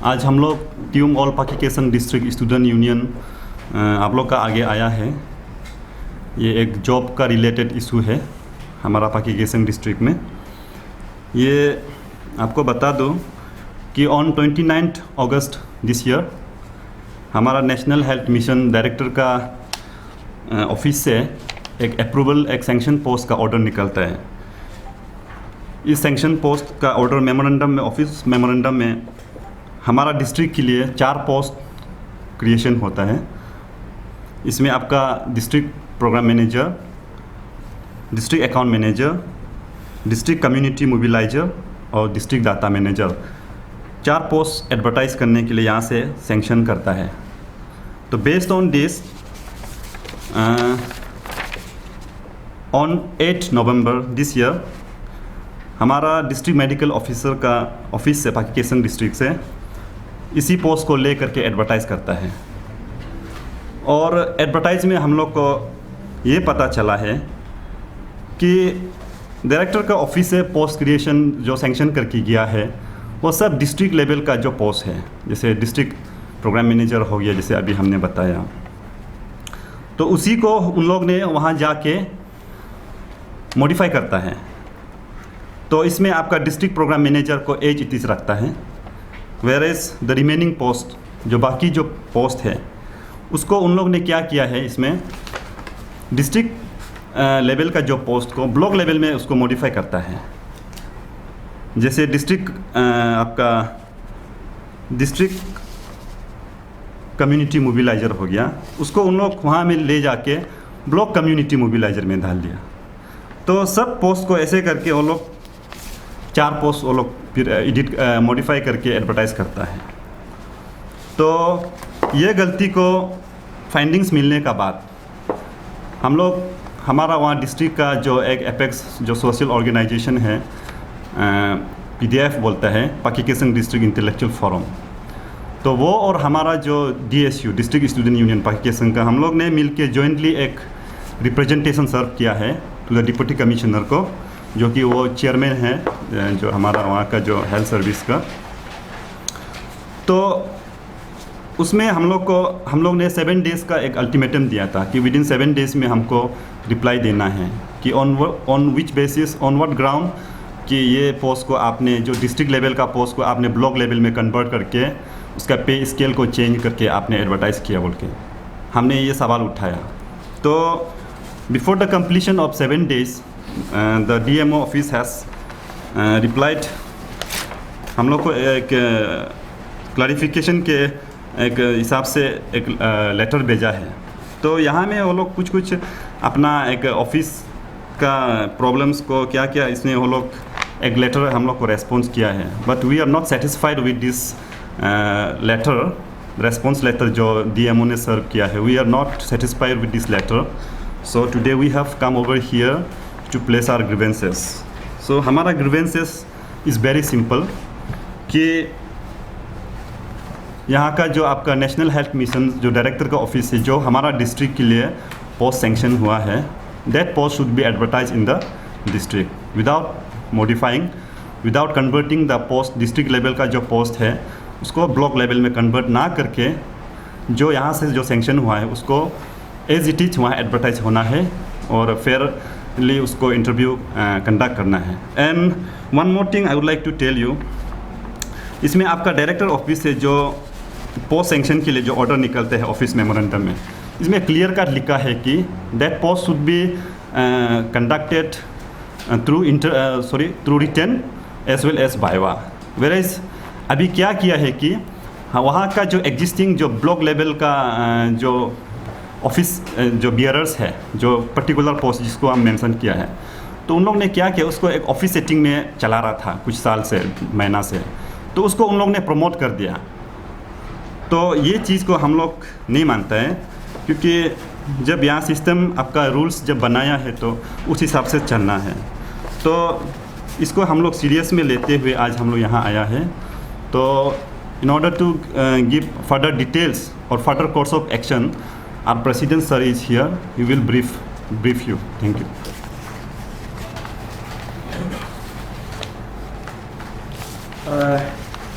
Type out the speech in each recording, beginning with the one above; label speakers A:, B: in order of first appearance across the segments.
A: आज हम लोग ट्यूम ऑल पाकी केसंग डिस्ट्रिक्ट स्टूडेंट यूनियन आप लोग का आगे आया है। ये एक जॉब का रिलेटेड इशू है हमारा पाकी केसंग डिस्ट्रिक्ट में। ये आपको बता दूं कि ऑन 29 अगस्त दिस ईयर हमारा नेशनल हेल्थ मिशन डायरेक्टर का ऑफिस से एक अप्रूवल एक सैंक्शन पोस्ट का ऑर्डर निकलता है। इस सैंक्शन पोस्ट का ऑर्डर मेमोरेंडम में, ऑफिस मेमोरेंडम में हमारा डिस्ट्रिक्ट के लिए 4 पोस्ट क्रिएशन होता है। इसमें आपका district program manager, district account manager, district community mobilizer और district data manager 4 post advertise करने के लिए यहाँ से सैंक्शन करता है। तो based on this on 8 November this year हमारा डिस्ट्रिक्ट मेडिकल ऑफिसर का ऑफिस से पाकी केसंग डिस्ट्रिक्ट से इसी पोस्ट को ले करके एडवर्टाइज़ करता है। और एडवर्टाइज में हम लोग को ये पता चला है कि डायरेक्टर का ऑफिस से पोस्ट क्रिएशन जो सैंक्शन करके गया है वो सब डिस्ट्रिक्ट लेवल का जो पोस्ट है, जैसे डिस्ट्रिक्ट प्रोग्राम मैनेजर हो गया, जैसे अभी हमने बताया। तो उसी को उन लोग ने वहाँ जाके मॉडिफाई करता है। तो इसमें आपका डिस्ट्रिक्ट प्रोग्राम मैनेजर को एज 31 रखता है, वेरेज द रिमेनिंग पोस्ट जो बाकी जो पोस्ट है उसको उन लोग ने क्या किया है, इसमें डिस्ट्रिक्ट लेवल का जो पोस्ट को ब्लॉक लेवल में उसको मॉडिफाई करता है। जैसे डिस्ट्रिक्ट आपका डिस्ट्रिक्ट कम्युनिटी मोबिलाइजर हो गया, उसको उन लोग वहाँ में ले जाके ब्लॉक कम्युनिटी मोबिलाइजर में डाल दिया। तो सब पोस्ट को ऐसे करके वो लोग 4 पोस्ट वो लोग फिर एडिट मॉडिफाई करके एडवर्टाइज़ करता है। तो ये गलती को फाइंडिंग्स मिलने का बाद हम लोग हमारा वहाँ डिस्ट्रिक्ट का जो एक एपेक्स जो सोशल ऑर्गेनाइजेशन है, PDF बोलता है, पाकी केसंग डिस्ट्रिक्ट इंटेलेक्चुअल फोरम, तो वो और हमारा जो DSU डिस्ट्रिक्ट स्टूडेंट यूनियन पाकी केसंग का हम लोग ने मिलके जॉइंटली एक रिप्रेजेंटेशन सर्व किया है टू द डिप्टी कमिश्नर को, जो कि वो चेयरमैन है जो हमारा वहाँ का जो हेल्थ सर्विस का। तो उसमें हम लोग ने 7 डेज़ का एक अल्टीमेटम दिया था कि विदिन 7 डेज़ में हमको रिप्लाई देना है कि on which basis, on what ground कि ये पोस्ट को आपने जो डिस्ट्रिक्ट लेवल का पोस्ट को आपने ब्लॉक लेवल में कन्वर्ट करके उसका पे स्केल को चेंज करके आपने एडवर्टाइज़ किया बोल के हमने ये सवाल उठाया। तो before the completion of 7 days the DMO office has replied, हम लोग को एक क्लैरिफिकेशन के एक हिसाब से एक लेटर भेजा है। तो यहाँ में वो लोग कुछ अपना एक ऑफिस का प्रॉब्लम्स को क्या क्या इसमें वो लोग एक लेटर हम लोग को रेस्पॉन्स किया है। But we are not satisfied with this letter, response letter जो DMO ने सर्व किया है। We are not satisfied with this letter, so today we have come over here to place our grievances. So हमारा grievances is very simple कि यहाँ का जो आपका नेशनल हेल्थ मिशन जो डायरेक्टर का ऑफिस है जो हमारा डिस्ट्रिक्ट के लिए पोस्ट सैंक्शन हुआ है, that post should be advertised in the district without modifying, without converting the post district level का जो पोस्ट है उसको ब्लॉक लेवल में कन्वर्ट ना करके जो यहाँ से जो सैंक्शन हुआ है उसको एज इट इज वहाँ एडवर्टाइज होना है और फिर लिए उसको इंटरव्यू कंडक्ट करना है। And one more thing I would like to tell you, इसमें आपका डायरेक्टर ऑफिस से जो पोस्ट सैंक्शन के लिए जो ऑर्डर निकलते हैं ऑफिस मेमोरेंडम में, इसमें क्लियर कट लिखा है कि that post should be conducted through written as well as viva. Whereas अभी क्या किया है कि वहाँ का जो एग्जिस्टिंग जो ब्लॉक लेवल का जो ऑफिस जो बियरर्स है जो पर्टिकुलर पोस्ट जिसको हम मेंशन किया है, तो उन लोग ने क्या किया, उसको एक ऑफिस सेटिंग में चला रहा था कुछ साल से, महीना से, तो उसको उन लोग ने प्रमोट कर दिया। तो ये चीज़ को हम लोग नहीं मानते हैं, क्योंकि जब यहाँ सिस्टम आपका रूल्स जब बनाया है तो उस हिसाब से चलना है। तो इसको हम लोग सीरियस में लेते हुए आज हम लोग यहाँ आया है। तो in order to give further details और further course of action, our president sir is here. He will brief you. Thank you.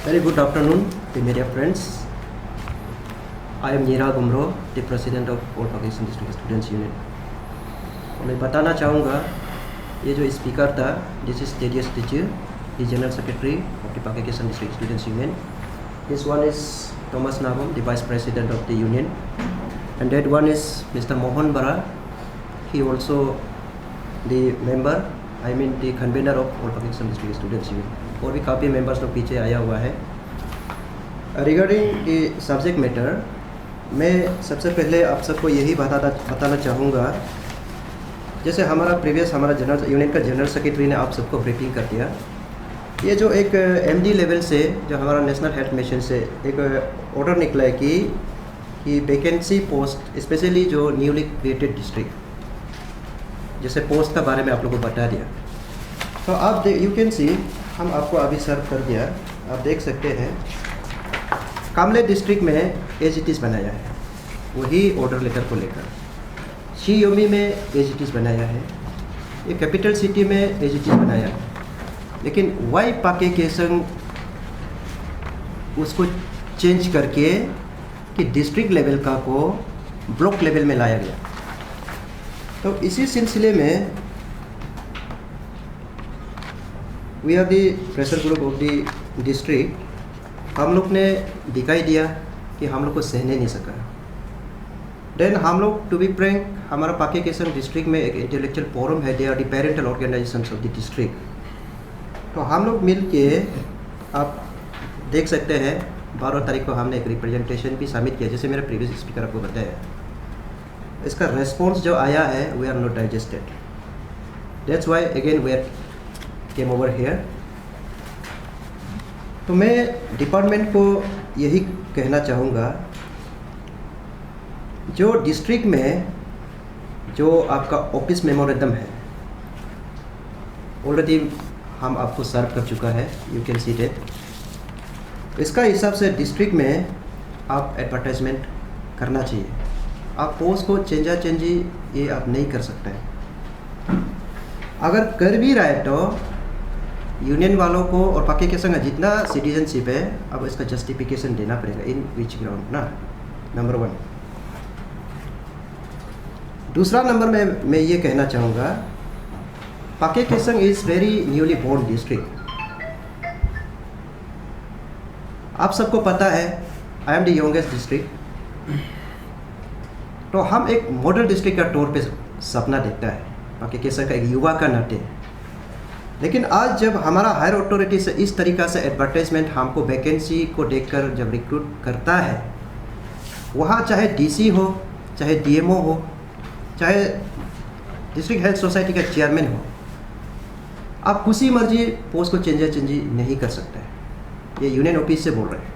B: Very good afternoon. the media friends. I am Nira Gumro, the president of All Pakistan District Students Union. और मैं बताना चाहूँगा ये जो speaker था, this is तेजियस teacher, the general secretary of the Pakistan District Students Union. This one is Thomas Nagum, the vice president of the union, and that one is Mr. Mohan Bara. He also the member, I mean the convener of All Pakistan District Students Union. और भी काफ़ी members लोग पीछे आया हुआ है. Regarding the subject matter, मैं सबसे पहले आप सबको यही बताना चाहूँगा, जैसे हमारा जनरल यूनियन का जनरल सेक्रेटरी ने आप सबको ब्रीफिंग कर दिया. ये जो एक एमडी लेवल से जो हमारा नेशनल हेल्थ मिशन से एक ऑर्डर निकला है कि वैकेंसी पोस्ट स्पेशली जो न्यूली क्रिएटेड डिस्ट्रिक्ट जैसे पोस्ट का बारे में आप लोगों को बता दिया. तो आप यू कैन सी, हम आपको अभी सर्व कर दिया, आप देख सकते हैं कामले डिस्ट्रिक्ट में एजीटीज बनाया है, वही ऑर्डर लेटर को लेकर. शी योमी में एजीटीज बनाया है, ये कैपिटल सिटी में एजीटीज बनाया है, लेकिन वाई पाके केसंग उसको चेंज करके कि डिस्ट्रिक्ट लेवल का को ब्लॉक लेवल में लाया गया. तो इसी सिलसिले में we are the pressure group of the district, हम लोग ने दिखाई दिया कि हम लोग को सहने नहीं सका. देन हम लोग टू बी फ्रैंक, हमारा पाके केसंग डिस्ट्रिक्ट में एक इंटेलेक्चुअल फोरम है, they are the parental organisations of the district. तो हम लोग मिल के आप देख सकते हैं 12 तारीख को हमने एक रिप्रेजेंटेशन भी सबमिट किया, जैसे मेरे प्रीवियस स्पीकर आपको बताया. इसका रेस्पॉन्स जो आया है we are not digested, that's why again we are came over here. तो मैं डिपार्टमेंट को यही कहना चाहूँगा, जो डिस्ट्रिक्ट में जो आपका ऑफिस मेमोरेंडम है ऑलरेडी हम आपको सर्व कर चुका है, यू कैन सी दैट. इसका हिसाब से डिस्ट्रिक्ट में आप एडवर्टाइजमेंट करना चाहिए. आप पोस्ट को चेंजी ये आप नहीं कर सकते हैं. अगर कर भी रहा है तो यूनियन वालों को और पाके के संग जितना सिटीजनशिप है, अब इसका जस्टिफिकेशन देना पड़ेगा इन विच ग्राउंड ना, नंबर 1. दूसरा नंबर में मैं ये कहना चाहूँगा, Pakke Kessang is very newly born district. आप सबको पता है I am the youngest district. तो हम एक मॉडल डिस्ट्रिक्ट का तौर पे सपना देखता है पाके केसंग का एक युवा का नाते. लेकिन आज जब हमारा हायर अथॉरिटी से इस तरीक़ा से एडवर्टाइजमेंट हमको वैकेंसी को देखकर जब रिक्रूट करता है, वहाँ चाहे डीसी हो, चाहे डीएमओ हो, चाहे डिस्ट्रिक्ट हेल्थ सोसाइटी का चेयरमैन हो, आप किसी मर्जी पोस्ट को चेंजी नहीं कर सकते. ये यूनियन ऑफिस से बोल रहे हैं.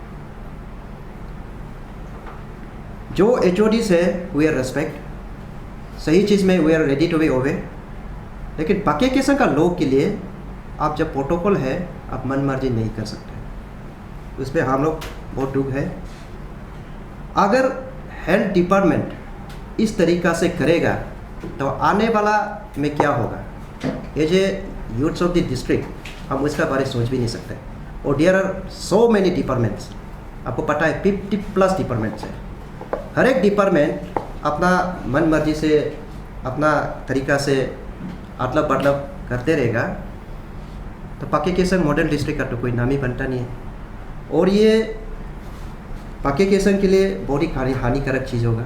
B: जो एचओडीज है वी आर रेस्पेक्ट, सही चीज़ में we are ready to be obey. लेकिन पाके केसंग का लोग के लिए आप जब प्रोटोकॉल है आप मन मर्जी नहीं कर सकते. उस पर हम लोग बहुत दुख है. अगर हेल्थ डिपार्टमेंट इस तरीक़ा से करेगा तो आने वाला में क्या होगा, as a youths of the district हम उसका बारे सोच भी नहीं सकते. और there are so many departments, आपको पता है 50+ डिपार्टमेंट्स है. हर एक डिपार्टमेंट अपना मन मर्जी से अपना तरीक़ा से अदलब बदलब करते रहेगा, तो पाके केसंग मॉडल डिस्ट्रिक्ट का तो कोई नाम ही बनता नहीं है. और ये पाके केसंग के लिए बहुत ही हानिकारक चीज़ होगा.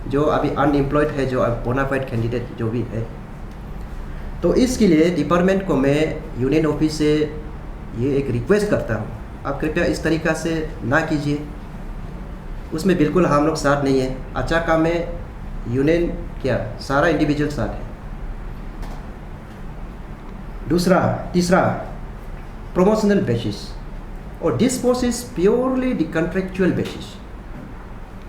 B: जो अभी अनएम्प्लॉयड है, जो अब बोनाफाइड कैंडिडेट जो भी है, तो इसके लिए डिपार्टमेंट को मैं यूनियन ऑफिस से ये एक रिक्वेस्ट करता हूँ, आप कृपया इस तरीक़ा से ना कीजिए. उसमें बिल्कुल हम लोग साथ नहीं है. अच्छा काम में यूनियन क्या सारा इंडिविजुअल साथ है. तीसरा प्रमोशनल बेसिस, और this post is purely the contractual basis.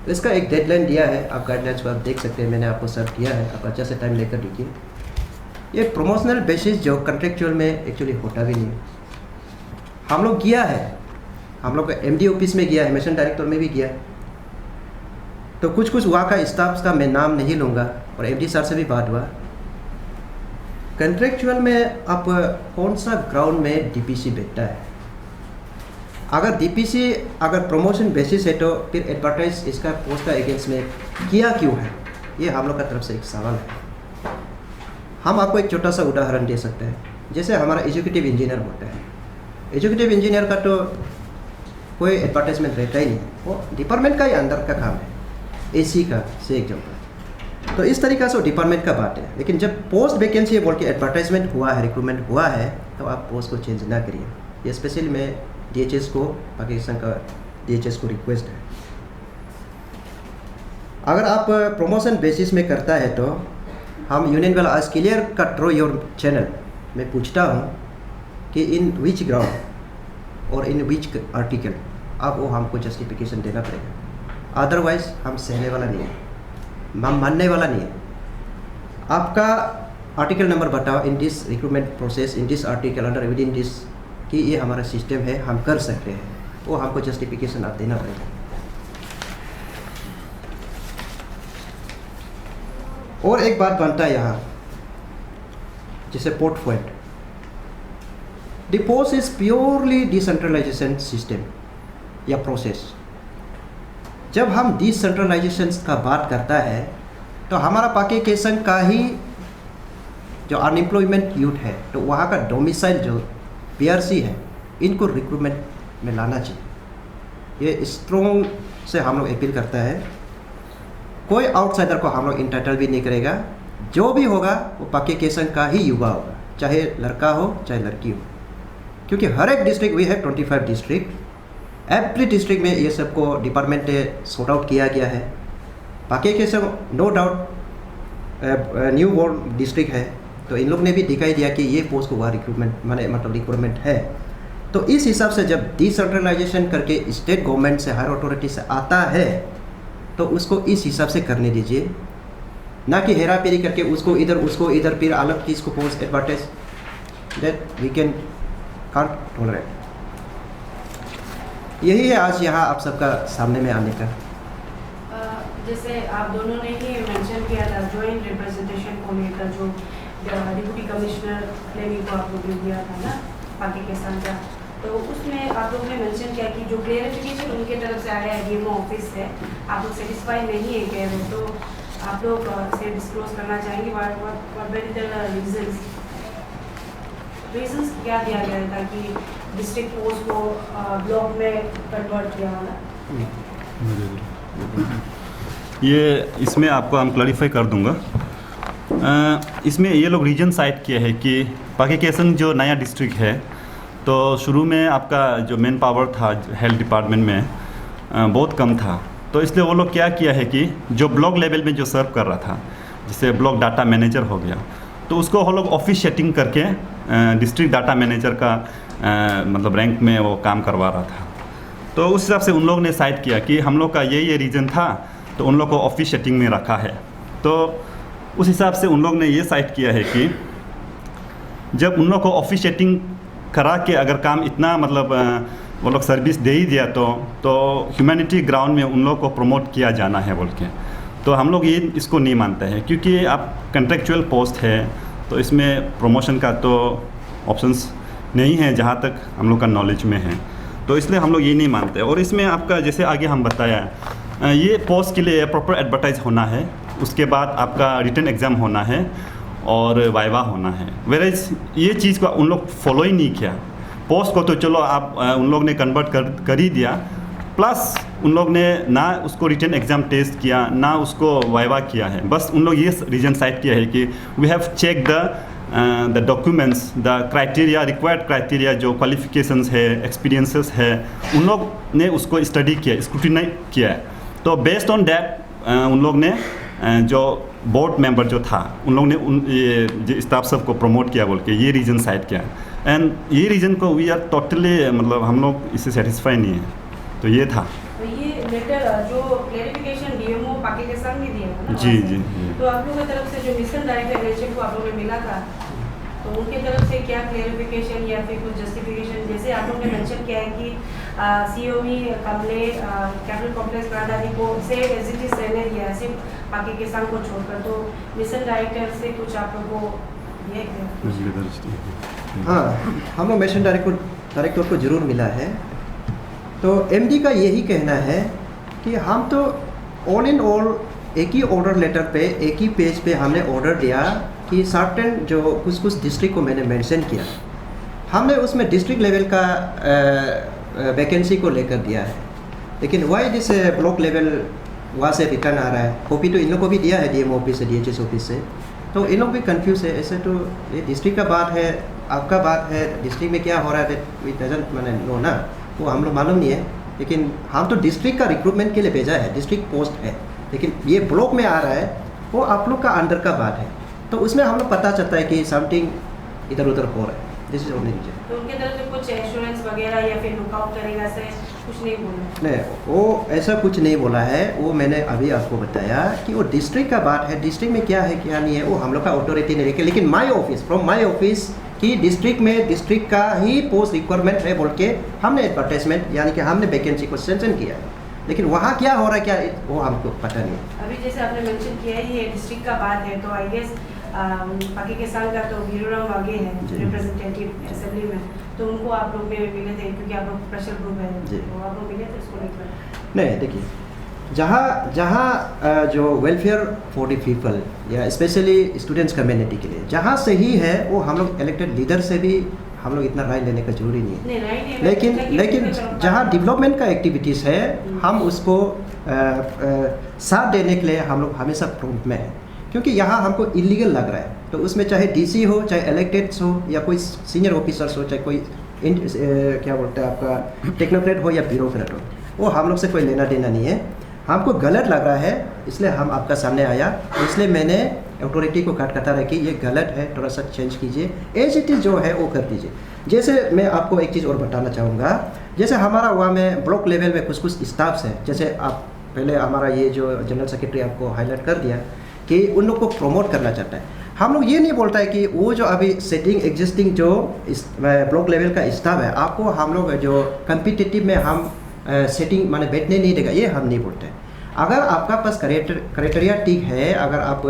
B: इसका एक डेडलाइन दिया है, आप गाइडलाइंस को आप देख सकते हैं, मैंने आपको सर्व किया है, आप अच्छा से टाइम लेकर देखिए. ये प्रमोशनल बेसिस जो कॉन्ट्रेक्चुअल में एक्चुअली होता भी नहीं. हम लोग किया है, हम लोग एमडी ऑफिस में गया है, मिशन डायरेक्टर में भी गया. तो कुछ वहाँ का स्टाफ का मैं नाम नहीं लूँगा, और एमडी सर से भी बात हुआ. कॉन्ट्रेक्चुअल में आप कौन सा ग्राउंड में डीपीसी बैठता है, अगर डीपीसी अगर प्रमोशन बेसिस है तो फिर एडवर्टाइज इसका पोस्ट का अगेंस्ट में किया क्यों है, ये हम लोग का तरफ से एक सवाल है। हम आपको एक छोटा सा उदाहरण दे सकते हैं। जैसे हमारा एजुकेटिव इंजीनियर होता है, एजुकेटिव इंजीनियर का तो कोई एडवर्टाइजमेंट रहता ही नहीं, वो डिपार्टमेंट का ही अंदर का काम है, एसी का से एग्जाम्पल। तो इस तरीक़ा से वो डिपार्टमेंट का बात है। लेकिन जब पोस्ट वैकेंसी बोल के एडवर्टाइजमेंट हुआ है, रिक्रूटमेंट हुआ है, तो आप पोस्ट को चेंज ना करिए। ये स्पेशली मैं DHS को, पाकिस्तान का DHS को रिक्वेस्ट है। अगर आप प्रमोशन बेसिस में करता है तो हम यूनियन वाला आज clear cut through your channel मैं पूछता हूँ कि इन विच ग्राउंड और इन विच आर्टिकल आप वो हमको जस्टिफिकेशन देना पड़ेगा। अदरवाइज हम सहने वाला नहीं है, हम मानने वाला नहीं है। आपका आर्टिकल नंबर बताओ in this recruitment process, in this article under with in this, कि ये हमारा सिस्टम है, हम कर सकते हैं, वो हमको जस्टिफिकेशन आप देना पड़ेगा। और एक बात बनता है यहाँ, जैसे port point, the post is purely decentralisation system या प्रोसेस। जब हम डिसेंट्रलाइजेशन का बात करता है तो हमारा पाकिस्तान का ही जो अनएम्प्लॉयमेंट यूथ है, तो वहाँ का डोमिसाइल जो PRC है, इनको रिक्रूटमेंट में लाना चाहिए। ये स्ट्रॉन्ग से हम लोग अपील करता है। कोई आउटसाइडर को हम लोग इंटाइटल भी नहीं करेगा। जो भी होगा वो पाकिस्तान का ही युवा होगा, चाहे लड़का हो चाहे लड़की हो, क्योंकि हर एक डिस्ट्रिक्ट वी है 25 डिस्ट्रिक्ट, एवरी डिस्ट्रिक्ट में ये सबको डिपार्टमेंट सॉर्ट आउट किया गया है। Pakistan no doubt new born district है, तो इन लोग ने भी दिखाई दिया कि ये पोस्ट को वहाँ रिक्रूटमेंट मतलब रिक्रूटमेंट है। तो इस हिसाब से जब डिसेंट्रलाइजेशन करके स्टेट गवर्नमेंट से, हायर अथॉरिटी से आता है, तो उसको इस हिसाब से करने दीजिए, ना कि हेरा फेरी करके उसको इधर फिर अलग चीज़ को post advertise, that we can't tolerate. यही है आज यहाँ आप सबका सामने में आने का।
C: जैसे आप दोनों ने ही मेंशन किया था जॉइंट रिप्रेजेंटेशन को लेकर, जो डिप्टी कमिश्नर लेनी को आप लोग ने दिया था ना पाकिस्तान का, तो उसमें आप लोग ने मेंशन किया कि जो क्लियरिफिकेशन उनके तरफ से आया है DMO ऑफिस से, आप लोग सेटिस्फाई नहीं है कह रहे, तो आप लोग से डिस्क्लोज करना चाहेंगे व्हाट वेर द रीजंस क्या दिया गया था कि डिस्ट्रिक्ट पोस्ट को ब्लॉक में कन्वर्ट किया वाला?
A: ये इसमें आपको हम क्लैरिफाई कर दूंगा। इसमें ये लोग रीजन साइड किया है कि पाकिस्तान जो नया डिस्ट्रिक्ट है, तो शुरू में आपका जो मैन पावर था हेल्थ डिपार्टमेंट में बहुत कम था, तो इसलिए वो लोग क्या किया है कि जो ब्लॉक लेवल में जो सर्व कर रहा था, जैसे ब्लॉक डाटा मैनेजर हो गया, तो उसको वो लोग ऑफिस सेटिंग करके डिस्ट्रिक्ट डाटा मैनेजर का मतलब रैंक में वो काम करवा रहा था। तो उस हिसाब से उन लोग ने साइड किया कि हम लोग का ये रीज़न था, तो उन लोग को ऑफिस सेटिंग में रखा है। तो उस हिसाब से उन लोग ने ये साइड किया है कि जब उन लोग को ऑफिस सेटिंग करा के अगर काम इतना मतलब वो लोग सर्विस दे ही दिया, तो ह्यूमैनिटी ग्राउंड में उन लोग को प्रमोट किया जाना है बोल के, तो हम लोग ये इसको नहीं मानते हैं, क्योंकि आप कंट्रेक्चुअल पोस्ट है, तो इसमें प्रमोशन का तो ऑप्शंस नहीं है जहाँ तक हम लोग का नॉलेज में है, तो इसलिए हम लोग ये नहीं मानते। और इसमें आपका जैसे आगे हम बताया, ये पोस्ट के लिए प्रॉपर एडवर्टाइज होना है, उसके बाद आपका रिटन एग्ज़ाम होना है और वाइवा होना है। वेरेज ये चीज़ को उन लोग फॉलो ही नहीं किया। पोस्ट को तो चलो आप उन लोग ने कन्वर्ट कर ही दिया, प्लस उन लोग ने ना उसको रिटन एग्ज़ाम टेस्ट किया, ना उसको वाइवा किया है। बस उन लोग ये रीजन साइड किया है कि we have check the documents, the criteria, required criteria, जो क्वालिफिकेशंस है, एक्सपीरियंसेस है, उन लोग ने उसको स्टडी किया, स्क्रूटिनाइज किया है। तो बेस्ड ऑन दैट उन लोग ने जो बोर्ड मेंबर जो था, उन लोग ने ये स्टाफ सबको प्रमोट किया बोल के ये रीज़न साइड किया। एंड ये रीज़न को वी आर टोटली मतलब हम लोग इससे सेटिस्फाई नहीं है, तो ये था।
C: तो ये लेटर जो क्लैरिफिकेशन DMO पाकिस्तान ने दिया था ना,
A: जी जी।
C: तो आप लोगों की तरफ से जो मिशन डायरेक्टर को आप लोगों ने मिला था, तो उनके तरफ से क्या क्लैरिफिकेशन या फिर कुछ जस्टिफिकेशन, जैसे आप लोगों ने मेंशन किया है कि COE कमले कैपिटल कॉम्प्लेक्स कराधारी को से एज इट इज रहने दिया सिर्फ पाकिस्तान को छोड़कर, तो मिशन डायरेक्टर से कुछ आप लोगों को ये
B: हाँ, हम लोग मिशन डायरेक्टर को जरूर मिला है। तो एमडी का यही कहना है कि हम तो ऑल इन ऑल एक ही ऑर्डर लेटर पे एक ही पेज पे हमने ऑर्डर दिया कि सर्टेन जो कुछ कुछ डिस्ट्रिक्ट को मैंने मेंशन किया, हमने उसमें डिस्ट्रिक्ट लेवल का वैकेंसी को लेकर दिया है, लेकिन वाई दिस ब्लॉक लेवल वहाँ से रिटर्न आ रहा है। कॉपी तो इन लोग को भी दिया है डीएम ऑफिस से, डीएचएस ऑफिस से, तो इन लोग भी कंफ्यूज है। ऐसे तो ये डिस्ट्रिक्ट का बात है, आपका बात है, डिस्ट्रिक्ट में क्या हो रहा है इट डजंट मैंने नो ना, वो हम लोग मालूम नहीं है। लेकिन हम तो डिस्ट्रिक्ट का रिक्रूटमेंट के लिए भेजा है, डिस्ट्रिक्ट पोस्ट है, लेकिन ये ब्लॉक में आ रहा है वो आप लोग का अंडर का बात है, तो उसमें हम लोग पता चलता है कि समथिंग इधर उधर हो रहा है। This is only reason.
C: तो उनके तरफ से कुछ एश्योरेंस वगैरह या फिर लुकआउट करेगा ऐसे कुछ नहीं बोला?
B: नहीं, वो ऐसा कुछ नहीं बोला है। वो मैंने अभी आपको बताया कि वो डिस्ट्रिक्ट का बात है, डिस्ट्रिक्ट में क्या है क्या नहीं है वो हम लोग का अथॉरिटी नहीं है। लेकिन my office from my office कि डिस्ट्रिक्ट में डिस्ट्रिक्ट का ही पोस्ट रिक्वायरमेंट है बोल के हमने एडवर्टाइजमेंट यानी कि हमने वैकेंसी को सेंशन किया है, लेकिन वहाँ क्या हो रहा है क्या वो हमको पता नहीं है।
C: अभी जैसे आपने मेंशन किया है ये डिस्ट्रिक्ट का बात है, तो आई गेस पाकी किसान का तो वीरूराम आगे है रिप्रेजेंटेटिव असेंबली में, तो उनको आप लोग ने मिले थे क्योंकि आप लोग प्रेशर ग्रुप है, तो आप लोग मिले थे उसको लेकर?
B: नहीं, देखिए जहाँ जो वेलफेयर फॉर द पीपल या स्पेशली स्टूडेंट्स कम्युनिटी के लिए जहाँ सही है वो हम लोग इलेक्टेड लीडर से भी हम लोग इतना राय लेने का जरूरी नहीं है।
C: नहीं, राय नहीं,
B: लेकिन जहाँ डेवलपमेंट का एक्टिविटीज़ है हम उसको साथ देने के लिए हम लोग हमेशा फ्रंट में है, क्योंकि यहाँ हमको इलीगल लग रहा है। तो उसमें चाहे डीसी हो, चाहे इलेक्टेड्स हो, या कोई सीनियर ऑफिसर्स हो, चाहे कोई क्या बोलते हैं आपका टेक्नोक्रेट हो या ब्यूरोक्रेट हो, वो हम लोग से कोई लेना देना नहीं है। हमको गलत लग रहा है इसलिए हम आपका सामने आया, इसलिए मैंने अथॉरिटी को कटा रहा कि ये गलत है, थोड़ा सा चेंज कीजिए, एज इट इज़ जो है वो कर दीजिए। जैसे मैं आपको एक चीज़ और बताना चाहूँगा, जैसे हमारा वहाँ में ब्लॉक लेवल में कुछ कुछ स्टाफ्स हैं, जैसे आप पहले हमारा ये जो जनरल सेक्रेटरी आपको हाईलाइट कर दिया कि उन लोग को प्रमोट करना चाहता है। हम लोग ये नहीं बोलता है कि वो जो अभी सेटिंग एग्जिस्टिंग जो ब्लॉक लेवल का स्टाफ है आपको हम लोग जो कम्पिटिटिव में हम सेटिंग माने बैठने नहीं देगा, ये हम नहीं बोलते। अगर आपका पास क्राइटेरिया ठीक है, अगर आप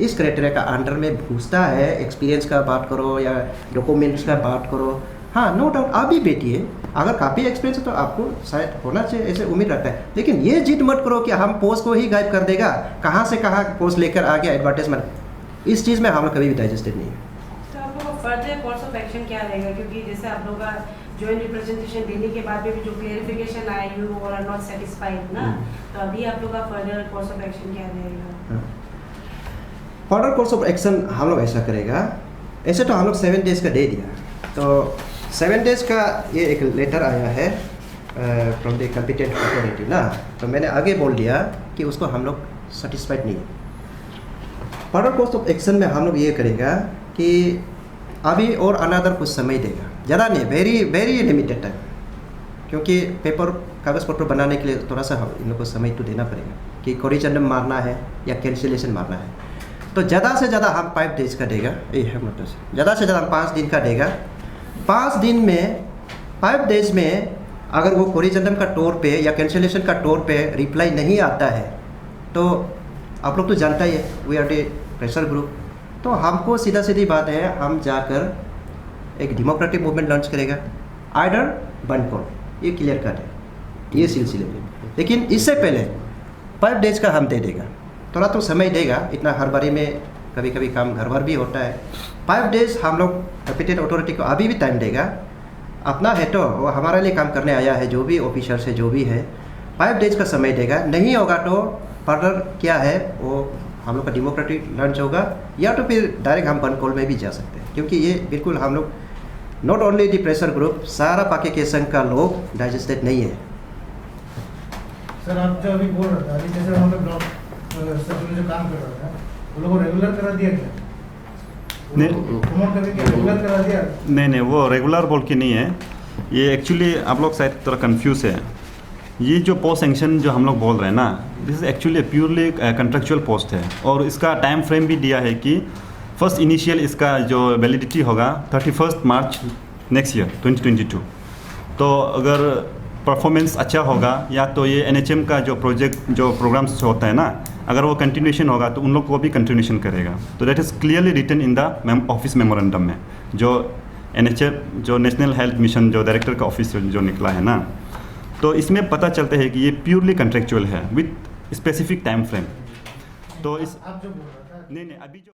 B: इस क्राइटेरिया का अंडर में घुसता है, एक्सपीरियंस का बात करो या डॉक्यूमेंट्स का बात करो, हाँ नो डाउट आप भी बैठिए, अगर काफ़ी एक्सपीरियंस है तो आपको शायद होना चाहिए, ऐसे उम्मीद रखता है। लेकिन ये जिद मत करो कि हम पोस्ट को ही गायब कर देगा, कहाँ से कहाँ पोस्ट लेकर आ गया एडवर्टाइजमेंट, इस चीज़ में हम लोग कभी भी डाइजेस्टेड नहीं है।
C: तो आप लोगों का फर्दर कोर्स ऑफ एक्शन क्या रहेगा, क्योंकि जैसे आप लोगों का जॉइंट रिप्रेजेंटेशन देने के बाद भी जो क्लेरिफिकेशन आया यू आर नॉट सेटिस्फाइड ना, तो अभी आप लोग का फर्दर कोर्स ऑफ एक्शन क्या रहेगा?
B: फर्दर कोर्स ऑफ एक्शन हम लोग ऐसा करेगा, ऐसे तो हम लोग 7 डेज़ का दे दिया, तो 7 डेज़ का ये एक लेटर आया है फ्रॉम द कॉम्पिटेंट अथॉरिटी ना, तो मैंने आगे बोल दिया कि उसको हम लोग सेटिस्फाइड नहीं है। फर्दर कोर्स ऑफ एक्शन में हम लोग ये करेगा कि अभी और अनदर कुछ समय देगा, ज़्यादा नहीं, वेरी वेरी लिमिटेड टाइम, क्योंकि पेपर कागज़ पत्र बनाने के लिए थोड़ा सा इन लोग को समय तो देना पड़ेगा कि कोरिजेंडम मारना है या कैंसिलेशन मारना है। तो ज़्यादा से ज़्यादा हम 5 डेज़ का देगा, ये है मतलब ज़्यादा से ज़्यादा हम 5 दिन का देगा। 5 दिन में 5 डेज़ में अगर वो कोरिजेंडम का तौर पे या कैंसिलेशन का तौर पे रिप्लाई नहीं आता है तो आप लोग तो जानता ही है, we are the pressure group, तो हमको सीधा सीधी बात है, हम जाकर एक डेमोक्रेटिक मूवमेंट लॉन्च करेगा, आइडर बंद करो, ये क्लियर कट है ये सिलसिले में। लेकिन इससे पहले 5 डेज़ का हम दे देगा, थोड़ा तो समय देगा, इतना हर बारी में कभी कभी काम घर भर भी होता है। 5 डेज़ हम लोग कॉम्पिटेंट अथॉरिटी को अभी भी टाइम देगा, अपना है तो वो हमारे लिए काम करने आया है, जो भी ऑफिसर से जो भी है 5 डेज़ का समय देगा। नहीं होगा तो फर्दर क्या है वो हम लोग का डेमोक्रेटिक लॉन्च होगा, या तो फिर डायरेक्ट हम बंद कॉल में भी जा सकते हैं, क्योंकि ये बिल्कुल हम लोग not only the pressure group, सारा पाके के संघ का लोग डाइजेस्टेड नहीं है।
D: सर आप जो अभी बोल रहे थे, जैसे हम लोग ब्लॉक सर जो काम कर रहा था वो लोग रेगुलर करा दिया क्या? प्रमोट करके क्या रेगुलर करा दिया?
A: नहीं, वो रेगुलर बोल के नहीं है, ये एक्चुअली आप लोग शायद थोड़ा कंफ्यूज है। ये जो पोस्ट सेंक्शन जो हम लोग बोल रहे हैं ना, this is actually purely contractual post है, और इसका टाइम फ्रेम भी दिया है कि फर्स्ट इनिशियल इसका जो वैलिडिटी होगा 31 मार्च नेक्स्ट ईयर 2022। तो अगर परफॉर्मेंस अच्छा होगा या तो ये NHM का जो प्रोजेक्ट जो प्रोग्राम्स होता है ना, अगर वो कंटिन्यूशन होगा तो उन लोग को भी कंटिन्यूशन करेगा। तो that is clearly written in the office memorandum में, जो NHM जो नेशनल हेल्थ मिशन जो डायरेक्टर का ऑफिस जो निकला है ना, तो इसमें पता चलता है कि ये प्योरली कॉन्ट्रेक्चुअल है विथ स्पेसिफिक टाइम फ्रेम। तो इस
D: आप जो बोल रहा था
A: नहीं अभी जो